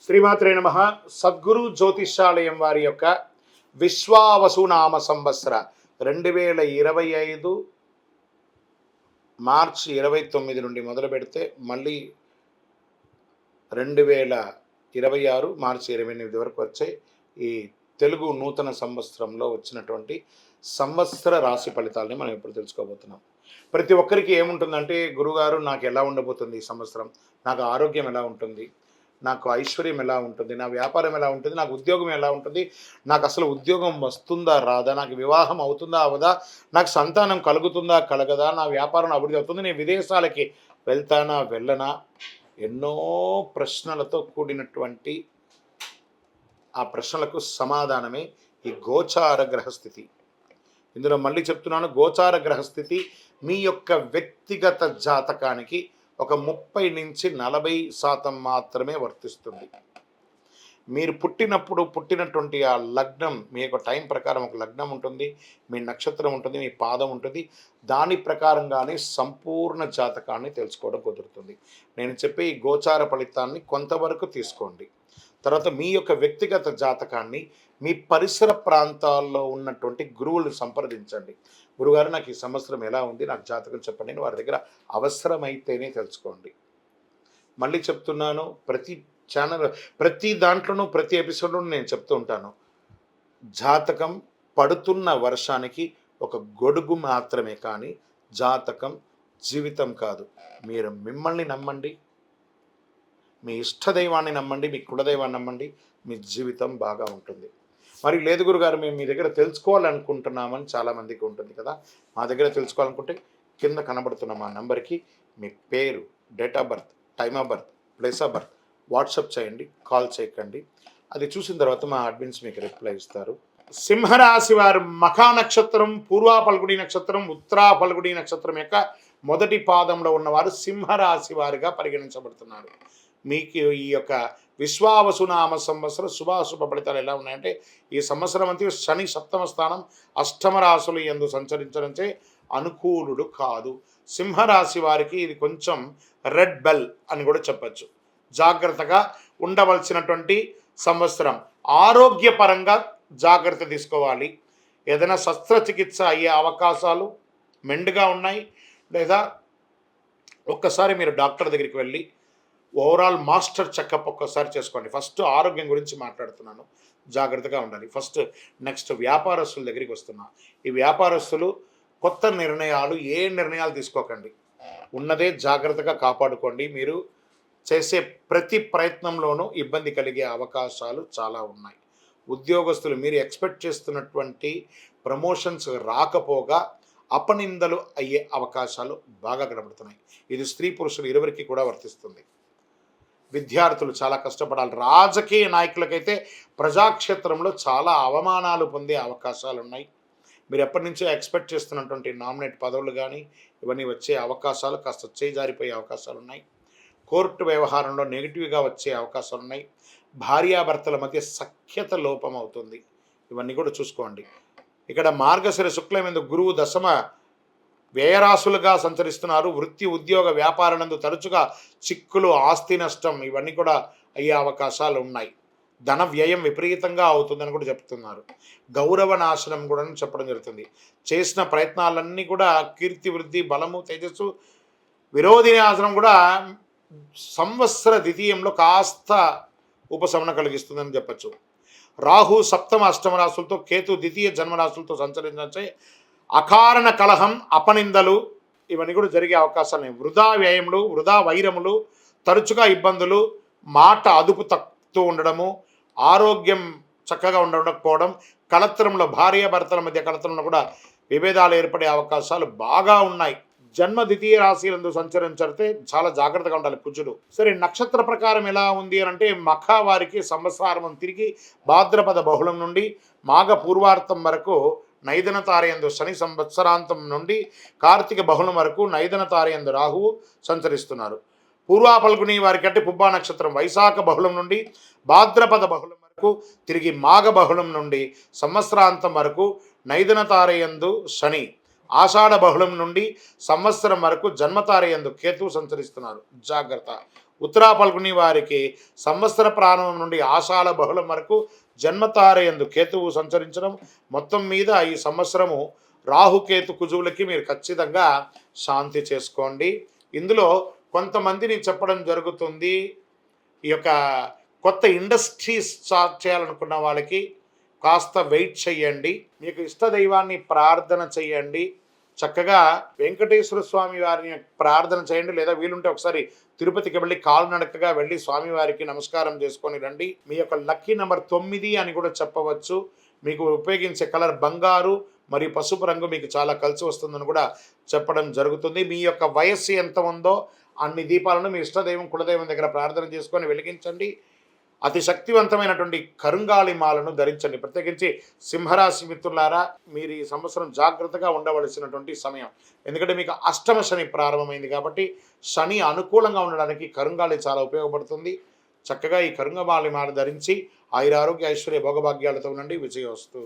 శ్రీమాత్రే నమః. సద్గురు జ్యోతిష్యాలయం వారి యొక్క విశ్వావసునామ సంవత్సర 2025 మార్చి 29 నుండి మొదలు పెడితే మళ్ళీ 2026 మార్చి 28 వరకు వచ్చే ఈ తెలుగు నూతన సంవత్సరంలో వచ్చినటువంటి సంవత్సర రాశి ఫలితాలని మనం ఇప్పుడు తెలుసుకోబోతున్నాం. ప్రతి ఒక్కరికి ఏముంటుందంటే, గురుగారు నాకు ఎలా ఉండబోతుంది ఈ సంవత్సరం, నాకు ఆరోగ్యం ఎలా ఉంటుంది, నాకు ఐశ్వర్యం ఎలా ఉంటుంది, నా వ్యాపారం ఎలా ఉంటుంది, నాకు ఉద్యోగం ఎలా ఉంటుంది, నాకు అసలు ఉద్యోగం వస్తుందా రాదా, నాకు వివాహం అవుతుందా అవదా, నాకు సంతానం కలుగుతుందా కలగదా, నా వ్యాపారం అభివృద్ధి అవుతుంది, నేను విదేశాలకి వెళ్తానా వెళ్ళనా, ఎన్నో ప్రశ్నలతో కూడినటువంటి ఆ ప్రశ్నలకు సమాధానమే ఈ గోచార గ్రహస్థితి. ఇందులో మళ్ళీ చెప్తున్నాను, గోచార గ్రహస్థితి మీ యొక్క వ్యక్తిగత జాతకానికి ఒక 30 నుంచి 40% మాత్రమే వర్తిస్తుంది. మీరు పుట్టినటువంటి ఆ లగ్నం, మీ యొక్క టైం ప్రకారం ఒక లగ్నం ఉంటుంది, మీ నక్షత్రం ఉంటుంది, మీ పాదం ఉంటుంది. దాని ప్రకారంగానే సంపూర్ణ జాతకాన్ని తెలుసుకోవడం కుదురుతుంది. నేను చెప్పే ఈ గోచార ఫలితాన్ని కొంతవరకు తీసుకోండి. తర్వాత మీ యొక్క వ్యక్తిగత జాతకాన్ని మీ పరిసర ప్రాంతాల్లో ఉన్నటువంటి గురువులను సంప్రదించండి. గురుగారు, నాకు ఈ సంవత్సరం ఎలా ఉంది, నాకు జాతకం చెప్పండి అని వారి దగ్గర అవసరమైతేనే తెలుసుకోండి. మళ్ళీ చెప్తున్నాను, ప్రతి దాంట్లోనూ ప్రతి ఎపిసోడ్లోనూ నేను చెప్తూ ఉంటాను, జాతకం పడుతున్న వర్షానికి ఒక గొడుగు మాత్రమే, కానీ జాతకం జీవితం కాదు. మీరు మిమ్మల్ని నమ్మండి, మీ ఇష్టదైవాన్ని నమ్మండి, మీ కులదైవాన్ని నమ్మండి, మీ జీవితం బాగా ఉంటుంది. మరి లేదు గురుగారు, మేము మీ దగ్గర తెలుసుకోవాలనుకుంటున్నామని చాలామందికి ఉంటుంది కదా. మా దగ్గర తెలుసుకోవాలనుకుంటే కింద కనబడుతున్న మా నెంబర్కి మీ పేరు, date of birth, time of birth, place of birth WhatsApp చేయండి, కాల్ చేయకండి. అది చూసిన తర్వాత మా అడ్మిన్స్ మీకు రిప్లై ఇస్తారు. సింహరాశి వారు మఖా నక్షత్రం, పూర్వా ఫల్గుడి నక్షత్రం, ఉత్తరా ఫల్గుడి నక్షత్రం యొక్క మొదటి పాదంలో ఉన్నవారు సింహరాశి వారిగా పరిగణించబడుతున్నారు. మీకు ఈ యొక్క విశ్వావసునామ సంవత్సరం శుభాశుభ ఫలితాలు ఎలా ఉన్నాయంటే, ఈ సంవత్సరం అంతా శని 7వ స్థానం, 8వ రాశులు యందు సంచరించడంచే అనుకూలుడు కాదు. సింహరాశి వారికి ఇది కొంచెం రెడ్ బెల్ అని కూడా చెప్పచ్చు. జాగ్రత్తగా ఉండవలసినటువంటి సంవత్సరం. ఆరోగ్యపరంగా జాగ్రత్త తీసుకోవాలి. ఏదైనా శస్త్రచికిత్స అయ్యే అవకాశాలు మెండుగా ఉన్నాయి. లేదా ఒక్కసారి మీరు డాక్టర్ దగ్గరికి వెళ్ళి ఓవరాల్ మాస్టర్ చెకప్ ఒక్కసారి చేసుకోండి. ఫస్ట్ ఆరోగ్యం గురించి మాట్లాడుతున్నాను, జాగ్రత్తగా ఉండాలి. నెక్స్ట్ వ్యాపారస్తుల దగ్గరికి వస్తున్నా. ఈ వ్యాపారస్తులు కొత్త నిర్ణయాలు, ఏ నిర్ణయాలు తీసుకోకండి. ఉన్నదే జాగ్రత్తగా కాపాడుకోండి. మీరు చేసే ప్రతి ప్రయత్నంలోనూ ఇబ్బంది కలిగే అవకాశాలు చాలా ఉన్నాయి. ఉద్యోగస్తులు మీరు ఎక్స్పెక్ట్ చేస్తున్నటువంటి ప్రమోషన్స్ రాకపోగా అపనిందలు అయ్యే అవకాశాలు బాగా కనబడుతున్నాయి. ఇది స్త్రీ పురుషులు ఇరువురికి కూడా వర్తిస్తుంది. విద్యార్థులు చాలా కష్టపడాలి. రాజకీయ నాయకులకైతే ప్రజాక్షేత్రంలో చాలా అవమానాలు పొందే అవకాశాలు ఉన్నాయి. మీరు ఎప్పటి నుంచో ఎక్స్పెక్ట్ చేస్తున్నటువంటి నామినేట్ పదవులు కానీ ఇవన్నీ వచ్చే అవకాశాలు కాస్త చేజారిపోయే అవకాశాలు ఉన్నాయి. కోర్టు వ్యవహారంలో నెగిటివ్గా వచ్చే అవకాశాలు ఉన్నాయి. భార్యాభర్తల మధ్య సఖ్యత లోపం అవుతుంది. ఇవన్నీ కూడా చూసుకోండి. ఇక్కడ మార్గశిర శుక్లం ఎందు గురువు దశమ వ్యయరాశులుగా సంచరిస్తున్నారు. వృత్తి, ఉద్యోగ, వ్యాపారానందు తరచుగా చిక్కులు, ఆస్తి నష్టం ఇవన్నీ కూడా అయ్యే అవకాశాలు ఉన్నాయి. ధన వ్యయం విపరీతంగా అవుతుందని కూడా చెప్తున్నారు. గౌరవ నాశనం కూడా చెప్పడం జరుగుతుంది. చేసిన ప్రయత్నాలన్నీ కూడా కీర్తి, వృద్ధి, బలము, తేజస్సు, విరోధి నాశనం కూడా సంవత్సర ద్వితీయంలో కాస్త ఉపశమనం కలిగిస్తుందని చెప్పచ్చు. రాహు 7వ, 8వ రాశులతో, కేతు ద్వితీయ జన్మరాశులతో సంచరించే అకారణ కలహం, అపనిందలు ఇవన్నీ కూడా జరిగే అవకాశాలు. వృధా వ్యయములు, వృధా వైరములు, తరచుగా ఇబ్బందులు, మాట అదుపు తక్కుతూ ఉండడము, ఆరోగ్యం చక్కగా ఉండకపోవడం, కలత్రంలో భార్యాభర్తల మధ్య కలత్రంలో కూడా విభేదాలు ఏర్పడే అవకాశాలు బాగా ఉన్నాయి. జన్మ ద్వితీయ రాశిలందు సంచరించితే చాలా జాగ్రత్తగా ఉండాలి కుజుడు. సరే, నక్షత్ర ప్రకారం ఎలా ఉంది అని అంటే, మఖ వారికి సంవత్సరం తిరిగి భాద్రపద బహుళం నుండి మాఘ పూర్వార్థం వరకు నైదన తారయందు శని, సంవత్సరాంతం నుండి కార్తీక బహుళం వరకు నైదన తారయందు రాహువు సంచరిస్తున్నారు. పూర్వా ఫల్గుని వారికి అంటే పుబ్బా నక్షత్రం వైశాఖ బహుళం నుండి భాద్రపద బహుళం వరకు, తిరిగి మాఘ బహుళం నుండి సంవత్సరాంతం వరకు నైదన తారయందు శని, ఆషాఢ బహుళం నుండి సంవత్సరం వరకు జన్మతారయందు కేతువు సంచరిస్తున్నారు. జాగ్రత్త. ఉత్తరా పల్గుని వారికి సంవత్సర ప్రారంభం నుండి ఆషాఢ బహుళం వరకు జన్మతారయందు కేతువు సంచరించడం, మొత్తం మీద ఈ సంవత్సరము రాహుకేతు కుజువులకి మీరు ఖచ్చితంగా శాంతి చేసుకోండి. ఇందులో కొంతమందిని చెప్పడం జరుగుతుంది, ఈ యొక్క కొత్త ఇండస్ట్రీస్ స్టార్ట్ చేయాలనుకున్న వాళ్ళకి కాస్త వెయిట్ చేయండి. మీకు ఇష్ట దైవాన్ని ప్రార్థన చేయండి. చక్కగా వెంకటేశ్వర స్వామి వారిని ప్రార్థన చేయండి, లేదా వీలుంటే ఒకసారి తిరుపతికి వెళ్ళి కాలునడకగా వెళ్ళి స్వామివారికి నమస్కారం చేసుకొని రండి. మీ యొక్క లక్కీ నెంబర్ 9 అని కూడా చెప్పవచ్చు. మీకు ఉపయోగించే కలర్ బంగారు మరియు పసుపు రంగు మీకు చాలా కలిసి వస్తుందని కూడా చెప్పడం జరుగుతుంది. మీ యొక్క వయస్సు ఎంత ఉందో అన్ని దీపాలను మీ ఇష్టదైవం కులదైవం దగ్గర ప్రార్థన చేసుకొని వెలిగించండి. అతి శక్తివంతమైనటువంటి కరుంగాళి మాలను ధరించండి. ప్రత్యేకించి సింహరాశి మిత్రులారా, మీరు ఈ సంవత్సరం జాగ్రత్తగా ఉండవలసినటువంటి సమయం. ఎందుకంటే మీకు అష్టమ శని ప్రారంభమైంది కాబట్టి శని అనుకూలంగా ఉండడానికి కరుంగాళి చాలా ఉపయోగపడుతుంది. చక్కగా ఈ కరుంగమాలి మాల ధరించి ఆయురారోగ్య ఐశ్వర్య భోగభాగ్యాలతో ఉండండి. విజయోస్తు.